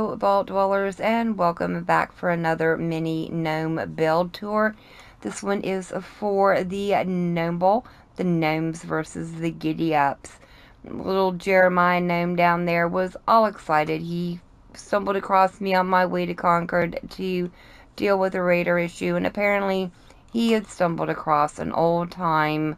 Hello, Vault Dwellers, and welcome back for another mini Gnome build tour. This one is for the Gnome Bowl, the Gnomes versus the Giddy Ups. Little Jeremiah Gnome down there was all excited. He stumbled across me on my way to Concord to deal with a raider issue, and apparently he had stumbled across an old-time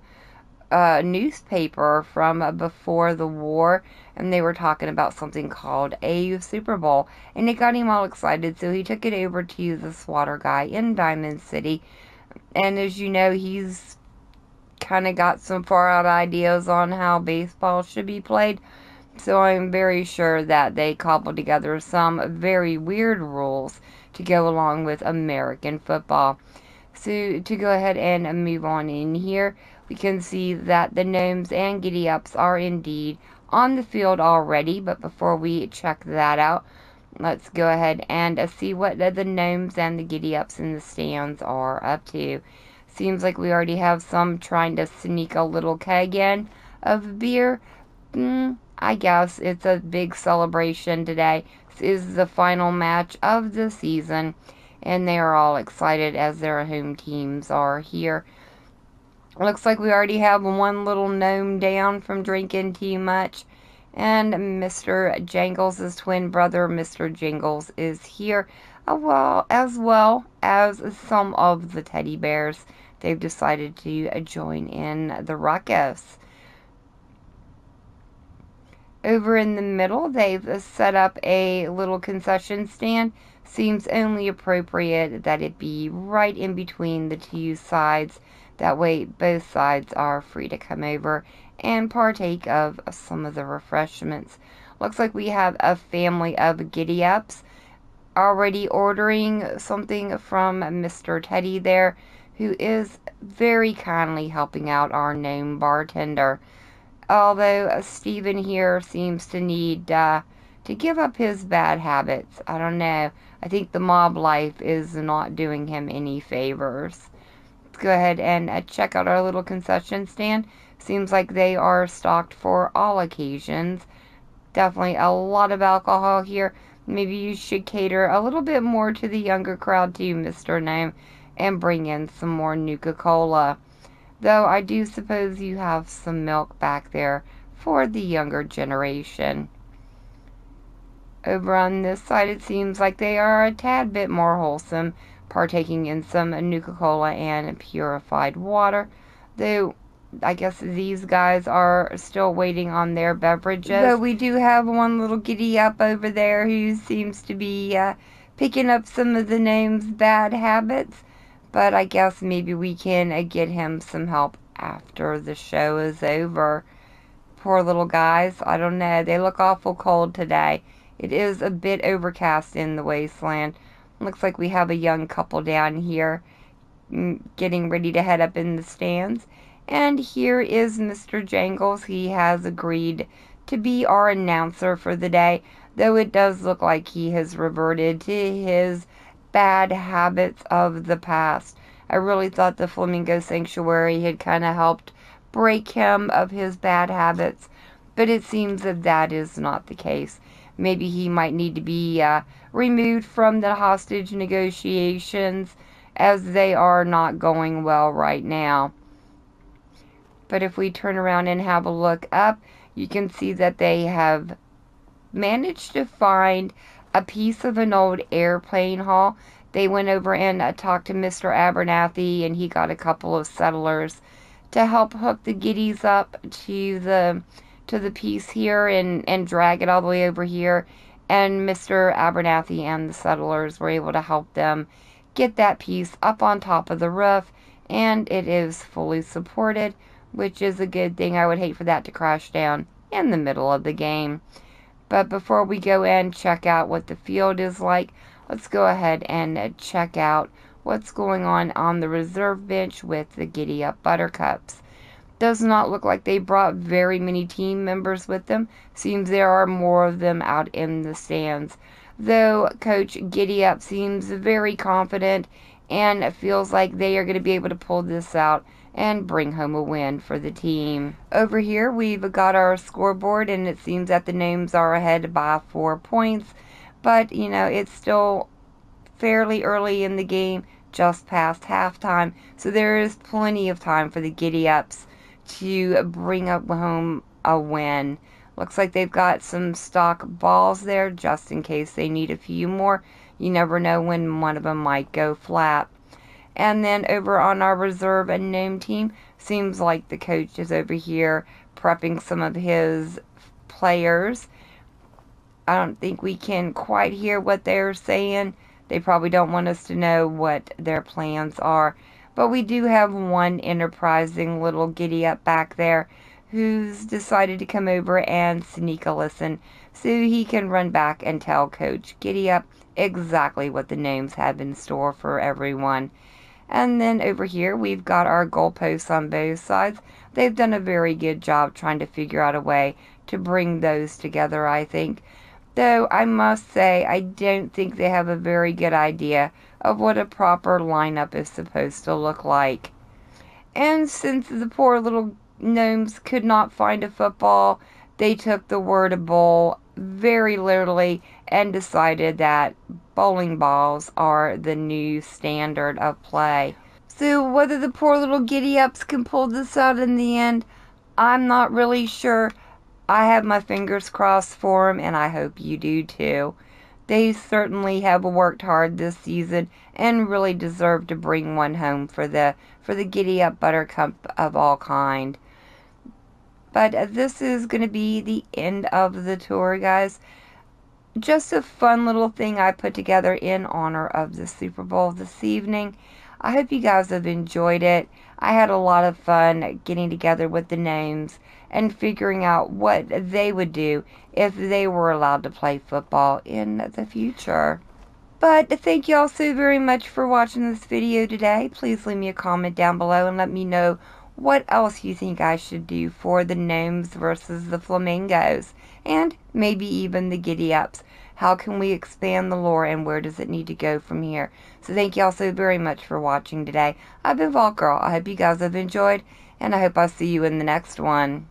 newspaper from before the war, and they were talking about something called a Super Bowl, and it got him all excited, so he took it over to the swatter guy in Diamond City. And as you know, he's kind of got some far out ideas on how baseball should be played, so I'm very sure that they cobbled together some very weird rules to go along with American football. So to go ahead and move on in here, we can see that the Gnomes and Giddy Ups are indeed on the field already. But before we check that out, let's go ahead and see what the Gnomes and the Giddy Ups in the stands are up to. Seems like we already have some trying to sneak a little keg in of beer. I guess it's a big celebration today. This is the final match of the season, and they are all excited as their home teams are here. Looks like we already have one little gnome down from drinking too much, and Mr. Jangles' twin brother, Mr. Jingles, is here, as well as some of the teddy bears. They've decided to join in the ruckus. Over in the middle, they've set up a little concession stand. Seems only appropriate that it be right in between the two sides. That way, both sides are free to come over and partake of some of the refreshments. Looks like we have a family of Giddy Ups already ordering something from Mr. Teddy there, who is very kindly helping out our gnome bartender. Although Stephen here seems to need to give up his bad habits. I don't know. I think the mob life is not doing him any favors. Let's go ahead and check out our little concession stand. Seems like they are stocked for all occasions. Definitely a lot of alcohol here. Maybe you should cater a little bit more to the younger crowd too, Mr. Gnome, and bring in some more Nuka-Cola. Though I do suppose you have some milk back there for the younger generation. Over on this side, it seems like they are a tad bit more wholesome, partaking in some Nuka-Cola and purified water. Though, I guess these guys are still waiting on their beverages. Though we do have one little Giddy Up over there who seems to be picking up some of the gnome's bad habits. But I guess maybe we can get him some help after the show is over. Poor little guys. I don't know. They look awful cold today. It is a bit overcast in the wasteland. Looks like we have a young couple down here getting ready to head up in the stands. And here is Mr. Jangles. He has agreed to be our announcer for the day, though it does look like he has reverted to his bad habits of the past. I really thought the Flamingo Sanctuary had kind of helped break him of his bad habits, but it seems that that is not the case. Maybe he might need to be removed from the hostage negotiations, as they are not going well right now. But if we turn around and have a look up, you can see that they have managed to find a piece of an old airplane hull. They went over and talked to Mr. Abernathy, and he got a couple of settlers to help hook the Giddies up to the piece here and drag it all the way over here. And Mr. Abernathy and the settlers were able to help them get that piece up on top of the roof, and it is fully supported, which is a good thing. I would hate for that to crash down in the middle of the game. But before we go and check out what the field is like, let's go ahead and check out what's going on the reserve bench with the Giddy Up Buttercups. Does not look like they brought very many team members with them. Seems there are more of them out in the stands. Though Coach Giddy Up seems very confident and feels like they are going to be able to pull this out and bring home a win for the team. Over here, we've got our scoreboard, and it seems that the Gnomes are ahead by 4 points. But, you know, it's still fairly early in the game, just past halftime. So there is plenty of time for the Giddy Ups to bring up home a win. Looks like they've got some stock balls there just in case they need a few more. You never know when one of them might go flat. And then over on our reserve and gnome team, seems like the coach is over here prepping some of his players. I don't think we can quite hear what they're saying. They probably don't want us to know what their plans are. But we do have one enterprising little giddy up back there who's decided to come over and sneak a listen so he can run back and tell Coach Giddy Up exactly what the gnomes have in store for everyone. And then over here, we've got our goalposts on both sides. They've done a very good job trying to figure out a way to bring those together, I think. Though I must say, I don't think they have a very good idea of what a proper lineup is supposed to look like. And since the poor little gnomes could not find a football, they took the word bowl very literally and decided that bowling balls are the new standard of play. So whether the poor little giddy-ups can pull this out in the end, I'm not really sure. I have my fingers crossed for them, and I hope you do too. They certainly have worked hard this season and really deserve to bring one home for the Giddy Up Buttercup of all kind. But this is going to be the end of the tour, guys. Just a fun little thing I put together in honor of the Super Bowl this evening. I hope you guys have enjoyed it. I had a lot of fun getting together with the Gnomes and figuring out what they would do if they were allowed to play football in the future. But thank you all so very much for watching this video today. Please leave me a comment down below and let me know what else you think I should do for the Gnomes versus the Flamingos, and maybe even the Giddy Ups. How can we expand the lore and where does it need to go from here? So thank you all so very much for watching today. I've been Vault Girl. I hope you guys have enjoyed, and I hope I'll see you in the next one.